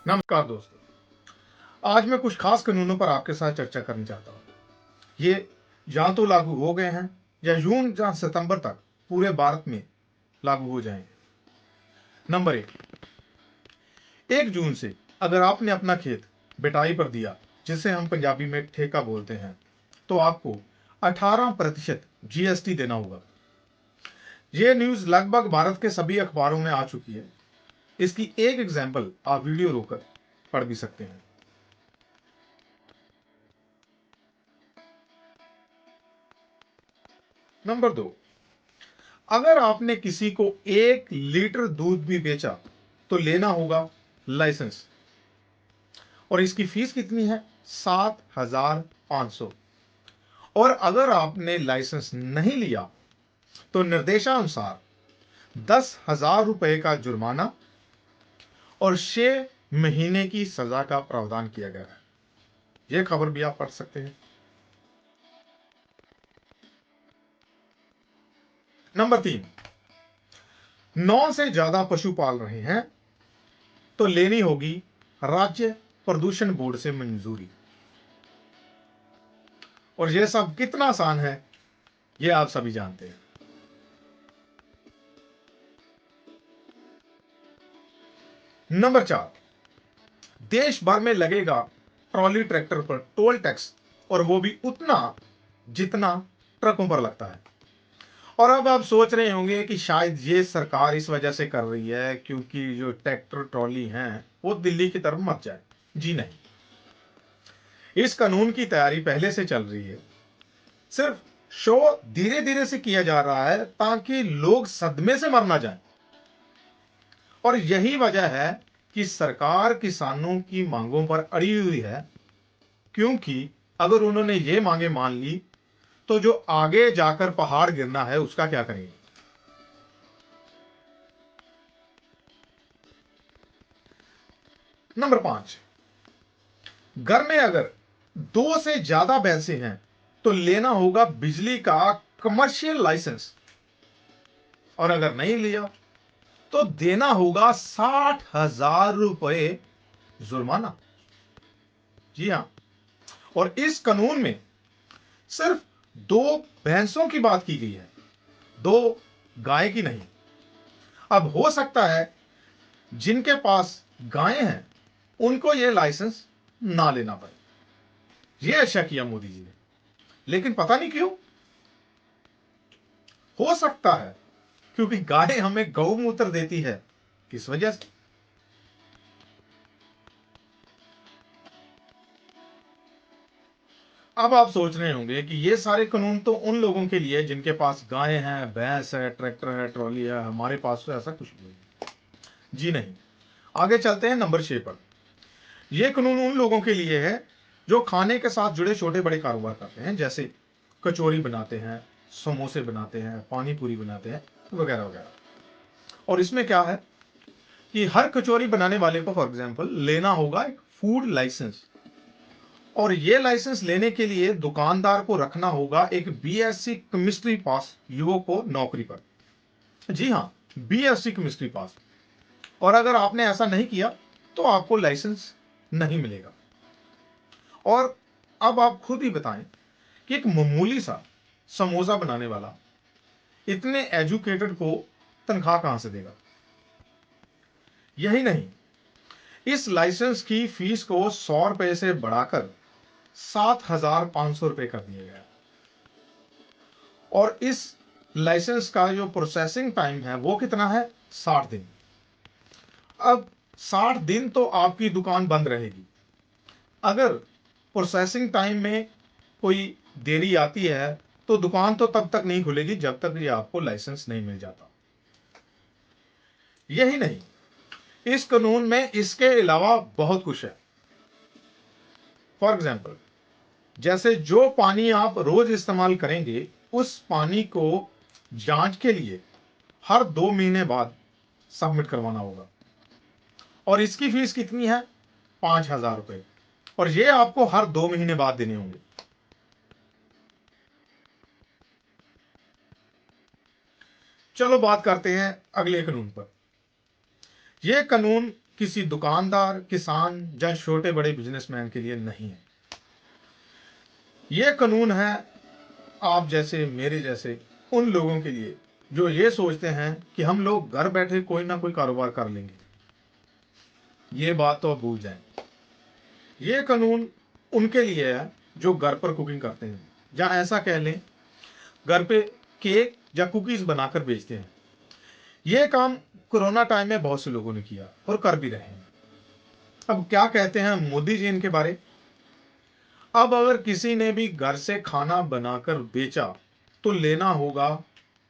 नमस्कार दोस्तों। आज मैं कुछ खास कानूनों पर आपके साथ चर्चा करना चाहता हूँ। ये या तो लागू हो गए हैं या जून या सितंबर तक पूरे भारत में लागू हो जाएंगे। नंबर 1 जून से अगर आपने अपना खेत बिटाई पर दिया, जिसे हम पंजाबी में ठेका बोलते हैं, तो आपको 18% जीएसटी देना होगा। ये न्यूज़ लगभग भारत के सभी अखबारों में आ चुकी है। इसकी एक एग्जाम्पल आप वीडियो रोकर पढ़ भी सकते हैं। नंबर 2, अगर आपने किसी को 1 लीटर दूध भी बेचा तो लेना होगा लाइसेंस, और इसकी फीस कितनी है? 7,500। और अगर आपने लाइसेंस नहीं लिया तो निर्देशानुसार 10,000 रुपए का जुर्माना और 6 महीने की सजा का प्रावधान किया गया है। यह खबर भी आप पढ़ सकते हैं। नंबर 3, 9 से ज्यादा पशु पाल रहे हैं तो लेनी होगी राज्य प्रदूषण बोर्ड से मंजूरी। और यह सब कितना आसान है, यह आप सभी जानते हैं। नंबर 4, देश भर में लगेगा ट्रॉली ट्रैक्टर पर टोल टैक्स, और वो भी उतना जितना ट्रकों पर लगता है। और अब आप सोच रहे होंगे कि शायद ये सरकार इस वजह से कर रही है क्योंकि जो ट्रैक्टर ट्रॉली हैं वो दिल्ली की तरफ मत जाए। जी नहीं, इस कानून की तैयारी पहले से चल रही है। सिर्फ शो धीरे धीरे से किया जा रहा है ताकि लोग सदमे से मर ना जाएं। और यही वजह है कि सरकार किसानों की मांगों पर अड़ी हुई है, क्योंकि अगर उन्होंने ये मांगे मान ली तो जो आगे जाकर पहाड़ गिरना है उसका क्या करेंगे। नंबर 5, घर में अगर 2 से ज्यादा भैंसे हैं तो लेना होगा बिजली का कमर्शियल लाइसेंस, और अगर नहीं लिया तो देना होगा 60,000 रुपए जुर्माना। जी हां, और इस कानून में सिर्फ 2 भैंसों की बात की गई है, 2 गाय की नहीं। अब हो सकता है जिनके पास गायें हैं उनको यह लाइसेंस ना लेना पड़े। यह अच्छा किया मोदी जी ने, लेकिन पता नहीं क्यों। हो सकता है क्योंकि गाय हमें गौमूत्र देती है, किस वजह से। अब आप सोच रहे होंगे कि ये सारे कानून तो उन लोगों के लिए जिनके पास गाय हैं, भैंस है, ट्रैक्टर है, ट्रॉली है। हमारे पास तो ऐसा कुछ नहीं है। जी नहीं। आगे चलते हैं नंबर 6 पर। यह कानून उन लोगों के लिए है जो खाने के साथ जुड़े छोटे बड़े कारोबार करते हैं, जैसे कचौरी बनाते हैं, समोसे बनाते हैं, पानी पूरी बनाते हैं, वगैरह वगैरह। और इसमें क्या है कि हर कचौरी बनाने वाले को फॉर एग्जाम्पल लेना होगा एक फूड लाइसेंस, और यह लाइसेंस लेने के लिए दुकानदार को रखना होगा एक बीएससी केमिस्ट्री पास युवक को नौकरी पर। जी हां, बीएससी केमिस्ट्री पास। और अगर आपने ऐसा नहीं किया तो आपको लाइसेंस नहीं मिलेगा। और अब आप खुद ही बताएं कि एक मामूली सा समोसा बनाने वाला इतने एजुकेटेड को तनख्वाह कहां से देगा। यही नहीं, इस लाइसेंस की फीस को 100 रुपए से बढ़ाकर 7,500 रुपए कर दिया गया। और इस लाइसेंस का जो प्रोसेसिंग टाइम है वो कितना है? 60 दिन। अब 60 दिन तो आपकी दुकान बंद रहेगी। अगर प्रोसेसिंग टाइम में कोई देरी आती है तो दुकान तो तब तक नहीं खुलेगी जब तक ये आपको लाइसेंस नहीं मिल जाता। यही नहीं, इस कानून में इसके अलावा बहुत कुछ है। फॉर एग्जाम्पल, जैसे जो पानी आप रोज इस्तेमाल करेंगे उस पानी को जांच के लिए हर 2 महीने बाद सबमिट करवाना होगा। और इसकी फीस कितनी है? 5,000 रुपए। और ये आपको हर 2 महीने बाद देने होंगे। चलो बात करते हैं अगले कानून पर। यह कानून किसी दुकानदार, किसान या छोटे बड़े बिजनेसमैन के लिए नहीं है। ये कानून है आप जैसे, मेरे जैसे उन लोगों के लिए जो ये सोचते हैं कि हम लोग घर बैठे कोई ना कोई कारोबार कर लेंगे। ये बात तो आप भूल जाएं। ये कानून उनके लिए है जो घर पर कुकिंग करते हैं, या ऐसा कह लें घर पे केक या कुकीज बनाकर बेचते हैं। ये काम कोरोना टाइम में बहुत से लोगों ने किया और कर भी रहे हैं। अब क्या कहते हैं मोदी जी इनके बारे? अब अगर किसी ने भी घर से खाना बनाकर बेचा तो लेना होगा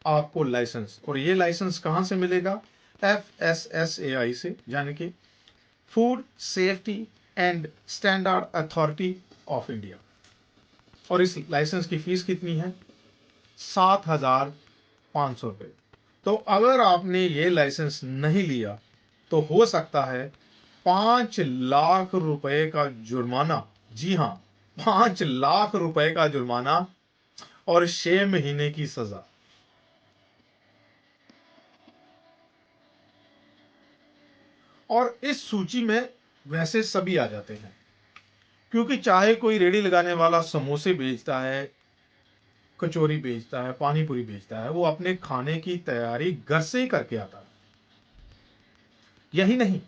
आपको लाइसेंस, और ये लाइसेंस कहां से मिलेगा? FSSAI से, यानी कि food safety and standard authority of India. और इस लाइसेंस की फीस कितनी है? 7,500 रुपये। तो अगर आपने ये लाइसेंस नहीं लिया तो हो सकता है 5 लाख रुपए का जुर्माना। जी हाँ, 5 लाख रुपए का जुर्माना और 6 महीने की सजा। और इस सूची में वैसे सभी आ जाते हैं, क्योंकि चाहे कोई रेडी लगाने वाला समोसे बेचता है, कचौरी बेचता है, पानी पूरी बेचता है, वो अपने खाने की तैयारी घर से ही करके आता है। यही नहीं,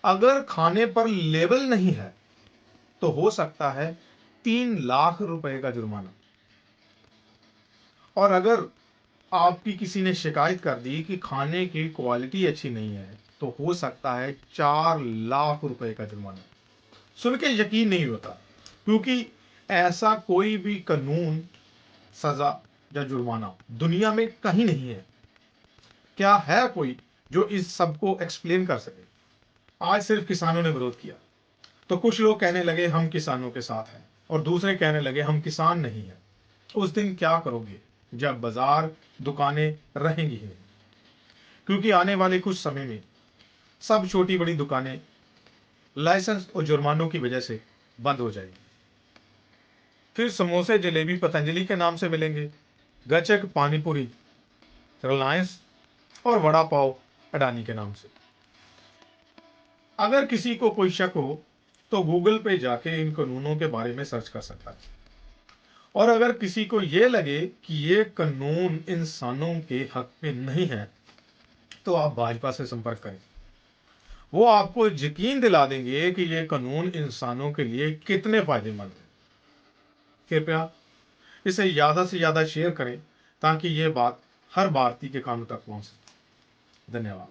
अगर खाने पर लेबल नहीं है तो हो सकता है 3 लाख रुपए का जुर्माना। और अगर आपकी किसी ने शिकायत कर दी कि खाने की क्वालिटी अच्छी नहीं है तो हो सकता है 4 लाख रुपए का जुर्माना। सुन के यकीन नहीं होता, क्योंकि ऐसा कोई भी कानून, सजा या जुर्माना दुनिया में कहीं नहीं है। क्या है कोई जो इस सब को एक्सप्लेन कर सके? आज सिर्फ किसानों ने विरोध किया तो कुछ लोग कहने लगे हम किसानों के साथ हैं, और दूसरे कहने लगे हम किसान नहीं हैं। उस दिन क्या करोगे जब बाजार, दुकानें रहेंगी ही नहीं? क्योंकि आने वाले कुछ समय में सब छोटी बड़ी दुकानें लाइसेंस और जुर्मानों की वजह से बंद हो जाएगी। फिर समोसे जलेबी पतंजलि के नाम से मिलेंगे, गचक पानीपुरी रिलायंस, और वड़ा पाव अडानी के नाम से। अगर किसी को कोई शक हो तो गूगल पे जाके इन कानूनों के बारे में सर्च कर सकता है। और अगर किसी को यह लगे कि ये कानून इंसानों के हक में नहीं है तो आप भाजपा से संपर्क करें। वो आपको यकीन दिला देंगे कि ये कानून इंसानों के लिए कितने फायदेमंद है। कृपया इसे ज्यादा से ज्यादा शेयर करें ताकि ये बात हर भारतीय के कानों तक पहुंच सके। धन्यवाद।